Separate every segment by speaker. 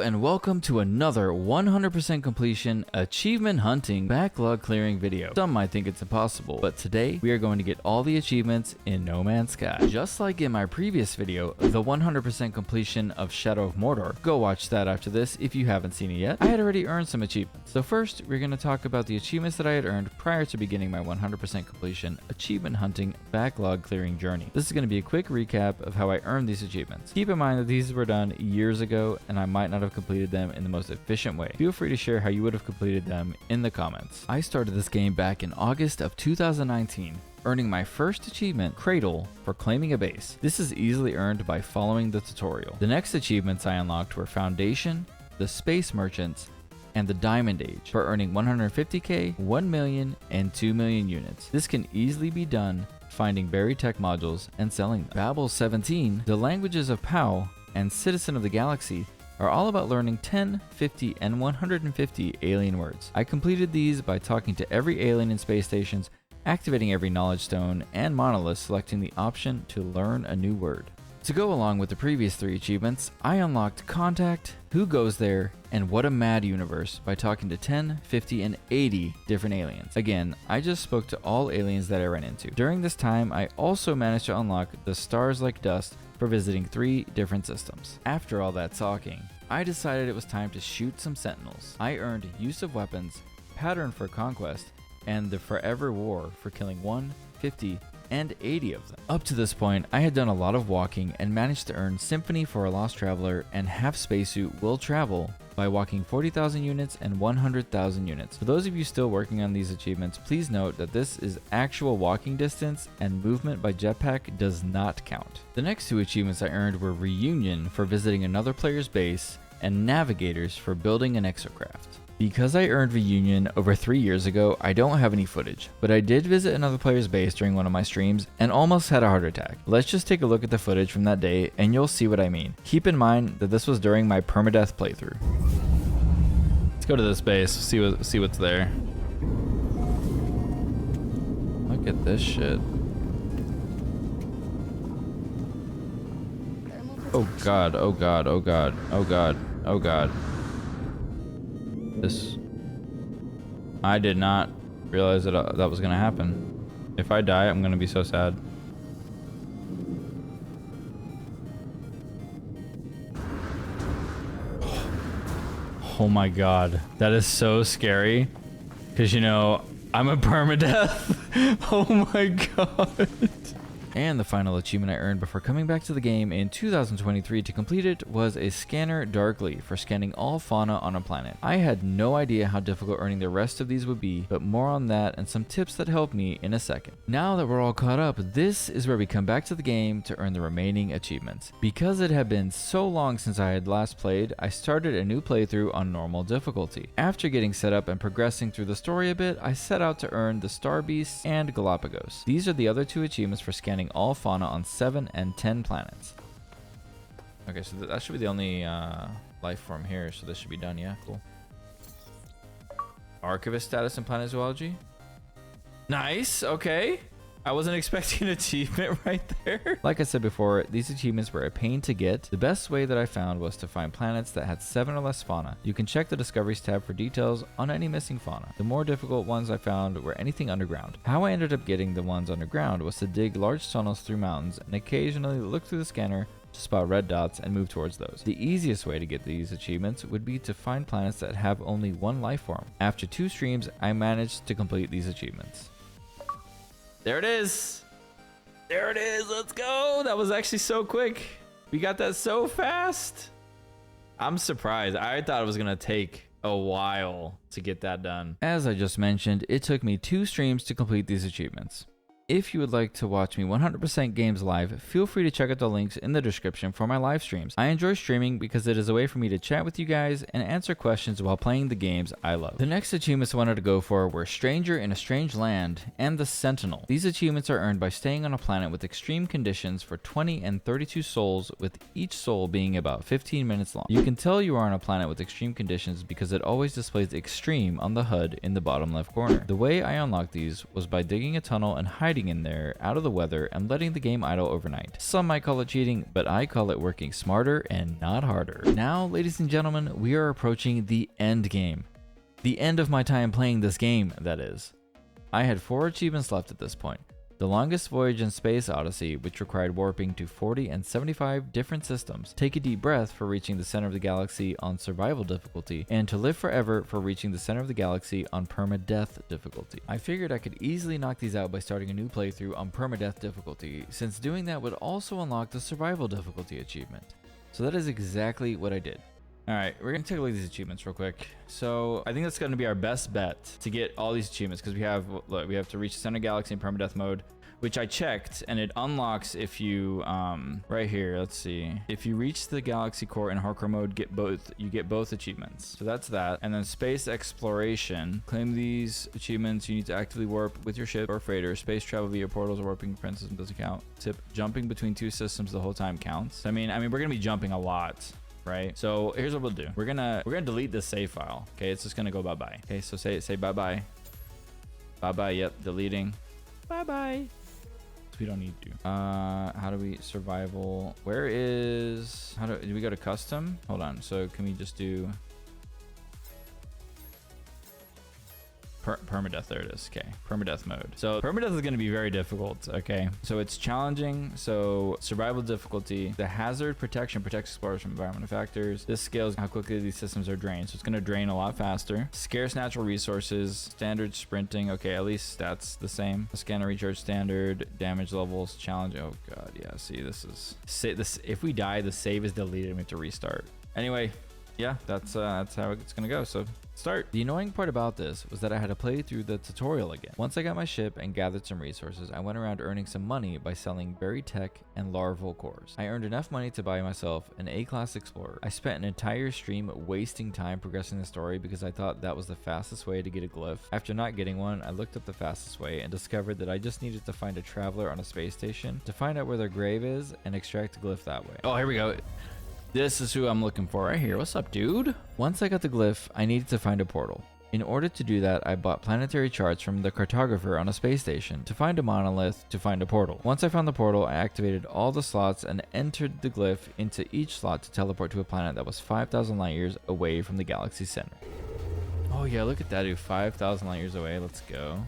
Speaker 1: and welcome to another 100% completion achievement hunting backlog clearing video. Some might think it's impossible, but today we are going to get all the achievements in No Man's Sky. Just like in my previous video, the 100% completion of Shadow of Mordor, go watch that after this if you haven't seen it yet. I had already earned some achievements. So first, we're going to talk about the achievements that I had earned prior to beginning my 100% completion achievement hunting backlog clearing journey. This is going to be a quick recap of how I earned these achievements. Keep in mind that these were done years ago and I might not have completed them in the most efficient way. Feel free to share how you would have completed them in the comments. I started this game back in August of 2019, earning my first achievement, Cradle, for claiming a base. This is easily earned by following the tutorial. The next achievements I unlocked were Foundation, the Space Merchants, and the Diamond Age for earning 150k, 1 million, and 2 million units. This can easily be done finding buried tech modules and selling them. Babel 17, the Languages of POW, and Citizen of the Galaxy are all about learning 10, 50, and 150 alien words. I completed these by talking to every alien in space stations, activating every knowledge stone, and monolith selecting the option to learn a new word. To go along with the previous 3 achievements, I unlocked Contact, Who Goes There, and What a Mad Universe by talking to 10, 50, and 80 different aliens. Again, I just spoke to all aliens that I ran into. During this time, I also managed to unlock the Stars Like Dust for visiting 3 different systems. After all that talking, I decided it was time to shoot some sentinels. I earned Use of Weapons, Pattern for Conquest, and the Forever War for killing 1, 50, and 80 of them. Up to this point, I had done a lot of walking and managed to earn Symphony for a Lost Traveler and Half Spacesuit Will Travel by walking 40,000 units and 100,000 units. For those of you still working on these achievements, please note that this is actual walking distance and movement by jetpack does not count. The next 2 achievements I earned were Reunion for visiting another player's base and Navigators for building an exocraft. Because I earned Reunion over 3 years ago, I don't have any footage, but I did visit another player's base during one of my streams and almost had a heart attack. Let's just take a look at the footage from that day and you'll see what I mean. Keep in mind that this was during my permadeath playthrough. Let's go to this base, see what's there. Look at this shit. Oh god, oh god, oh god, oh god, oh god. I did not realize that that was gonna happen. If I die, I'm gonna be so sad. Oh my god, that is so scary. Cause you know, I'm a permadeath. Oh my god. And the final achievement I earned before coming back to the game in 2023 to complete it was a Scanner Darkly for scanning all fauna on a planet. I had no idea how difficult earning the rest of these would be, but more on that and some tips that helped me in a second. Now that we're all caught up, this is where we come back to the game to earn the remaining achievements. Because it had been so long since I had last played, I started a new playthrough on normal difficulty. After getting set up and progressing through the story a bit, I set out to earn the Star Beasts and Galapagos. These are the other 2 achievements for scanning all fauna on 7 and 10 planets. Okay, so that should be the only life form here, so this should be done. Yeah, cool. Archivist status in planet zoology. Nice, okay. I wasn't expecting an achievement right there. Like I said before, these achievements were a pain to get. The best way that I found was to find planets that had 7 or less fauna. You can check the Discoveries tab for details on any missing fauna. The more difficult ones I found were anything underground. How I ended up getting the ones underground was to dig large tunnels through mountains and occasionally look through the scanner to spot red dots and move towards those. The easiest way to get these achievements would be to find planets that have only 1 life form. After 2 streams, I managed to complete these achievements. There it is. There it is. Let's go. That was actually so quick. We got that so fast. I'm surprised. I thought it was going to take a while to get that done. As I just mentioned, it took me 2 streams to complete these achievements. If you would like to watch me 100% games live, feel free to check out the links in the description for my live streams. I enjoy streaming because it is a way for me to chat with you guys and answer questions while playing the games I love. The next achievements I wanted to go for were Stranger in a Strange Land and the Sentinel. These achievements are earned by staying on a planet with extreme conditions for 20 and 32 souls, with each soul being about 15 minutes long. You can tell you are on a planet with extreme conditions because it always displays extreme on the HUD in the bottom left corner. The way I unlocked these was by digging a tunnel and hiding hiding in there, out of the weather, and letting the game idle overnight. Some might call it cheating, but I call it working smarter and not harder. Now, ladies and gentlemen, we are approaching the end game. The end of my time playing this game, that is. I had 4 achievements left at this point. The longest voyage in Space Odyssey, which required warping to 40 and 75 different systems, take a deep breath for reaching the center of the galaxy on survival difficulty, and to live forever for reaching the center of the galaxy on permadeath difficulty. I figured I could easily knock these out by starting a new playthrough on permadeath difficulty, since doing that would also unlock the survival difficulty achievement. So that is exactly what I did. Alright, we're going to take a look at these achievements real quick. So I think that's going to be our best bet to get all these achievements, because we have to reach the center galaxy in permadeath mode, which I checked, and it unlocks if you right here, let's see, if you reach the galaxy core in hardcore mode, you get both achievements. So that's that. And then space exploration, claim these achievements. You need to actively warp with your ship or freighter. Space travel via portals or warping system doesn't count. Tip: jumping between 2 systems the whole time counts. I mean we're gonna be jumping a lot, right? So here's what we'll do. We're gonna delete this save file. Okay, it's just gonna go bye-bye. Okay, so say bye-bye. Bye-bye. Yep, deleting. Bye-bye. We don't need to. How do we survival? Where is, do we go to custom? Hold on. So can we just do permadeath? There it is. Okay, permadeath mode. So permadeath is going to be very difficult. Okay, so it's challenging. So survival difficulty, the hazard protection protects explorers from environmental factors. This scales how quickly these systems are drained, so it's going to drain a lot faster. Scarce natural resources, standard sprinting. Okay, at least that's the same. Scanner recharge standard, damage levels, challenge. Oh god, yeah. See, this is this. If we die, the save is deleted and we have to restart. Anyway, yeah, that's how it's gonna go. So start. The annoying part about this was that I had to play through the tutorial again. Once I got my ship and gathered some resources, I went around earning some money by selling buried tech and larval cores. I earned enough money to buy myself an A-class explorer. I spent an entire stream wasting time progressing the story because I thought that was the fastest way to get a glyph. After not getting one, I looked up the fastest way and discovered that I just needed to find a traveler on a space station to find out where their grave is and extract a glyph that way. Oh, here we go. This is who I'm looking for right here. What's up, dude? Once I got the glyph, I needed to find a portal. In order to do that, I bought planetary charts from the cartographer on a space station to find a monolith to find a portal. Once I found the portal, I activated all the slots and entered the glyph into each slot to teleport to a planet that was 5,000 light years away from the galaxy center. Oh yeah, look at that, dude. 5,000 light years away. Let's go.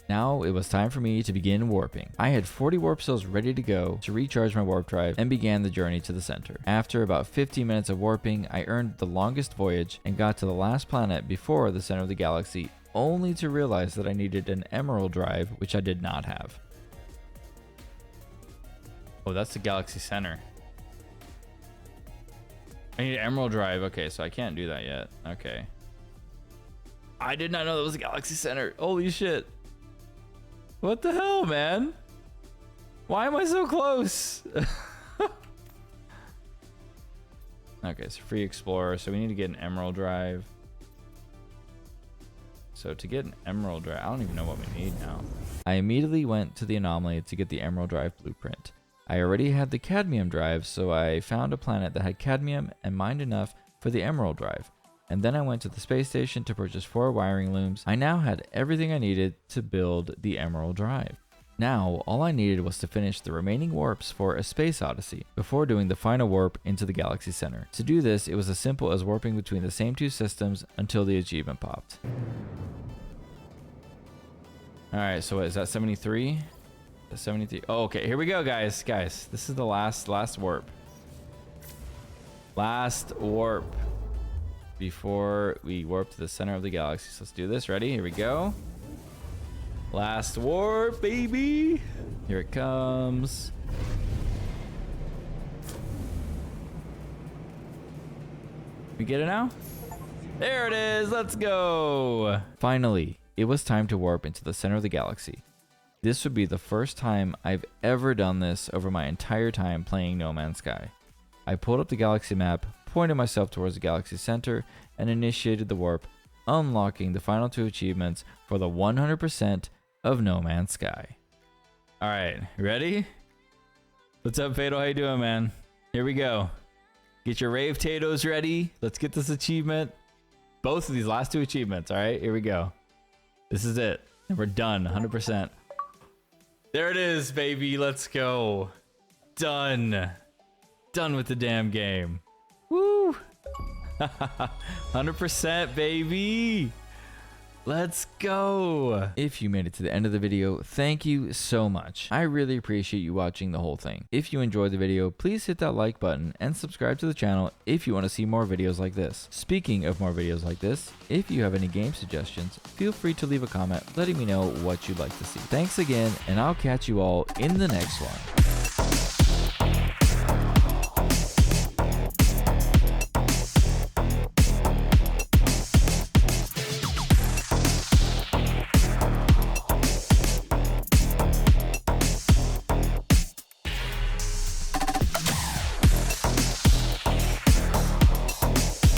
Speaker 1: Now it was time for me to begin warping. I had 40 warp cells ready to go to recharge my warp drive and began the journey to the center. After about 15 minutes of warping, I earned the longest voyage and got to the last planet before the center of the galaxy, only to realize that I needed an emerald drive, which I did not have. Oh, that's the galaxy center. I need an emerald drive. Okay, so I can't do that yet. Okay. I did not know that was a galaxy center. Holy shit. What the hell, man? Why am I so close? Okay, so free explorer. So we need to get an emerald drive. So to get an emerald drive, I don't even know what we need now. I immediately went to the anomaly to get the emerald drive blueprint. I already had the cadmium drive, so I found a planet that had cadmium and mined enough for the emerald drive. And then I went to the space station to purchase 4 wiring looms. I now had everything I needed to build the emerald drive. Now, all I needed was to finish the remaining warps for a space odyssey before doing the final warp into the galaxy center. To do this, it was as simple as warping between the same 2 systems until the achievement popped. Alright, so what is that, 73? 73. Oh, okay, here we go, guys. Guys, this is the last warp. Last warp before we warp to the center of the galaxy. So let's do this. Ready? Here we go. Last warp, baby. Here it comes. We get it now? There it is. Let's go. Finally, it was time to warp into the center of the galaxy. This would be the first time I've ever done this over my entire time playing No Man's Sky. I pulled up the galaxy map, pointed myself towards the galaxy center, and initiated the warp, unlocking the final 2 achievements for the 100% of No Man's Sky. Alright, ready? What's up, Fatal? How you doing, man? Here we go. Get your rave potatoes ready. Let's get this achievement. Both of these last 2 achievements, alright? Here we go. This is it. And we're done, 100%. There it is, baby. Let's go. Done. Done with the damn game. Woo! 100%, baby. Let's go. If you made it to the end of the video, thank you so much. I really appreciate you watching the whole thing. If you enjoyed the video, please hit that like button and subscribe to the channel if you want to see more videos like this. Speaking of more videos like this, if you have any game suggestions, feel free to leave a comment letting me know what you'd like to see. Thanks again, and I'll catch you all in the next one.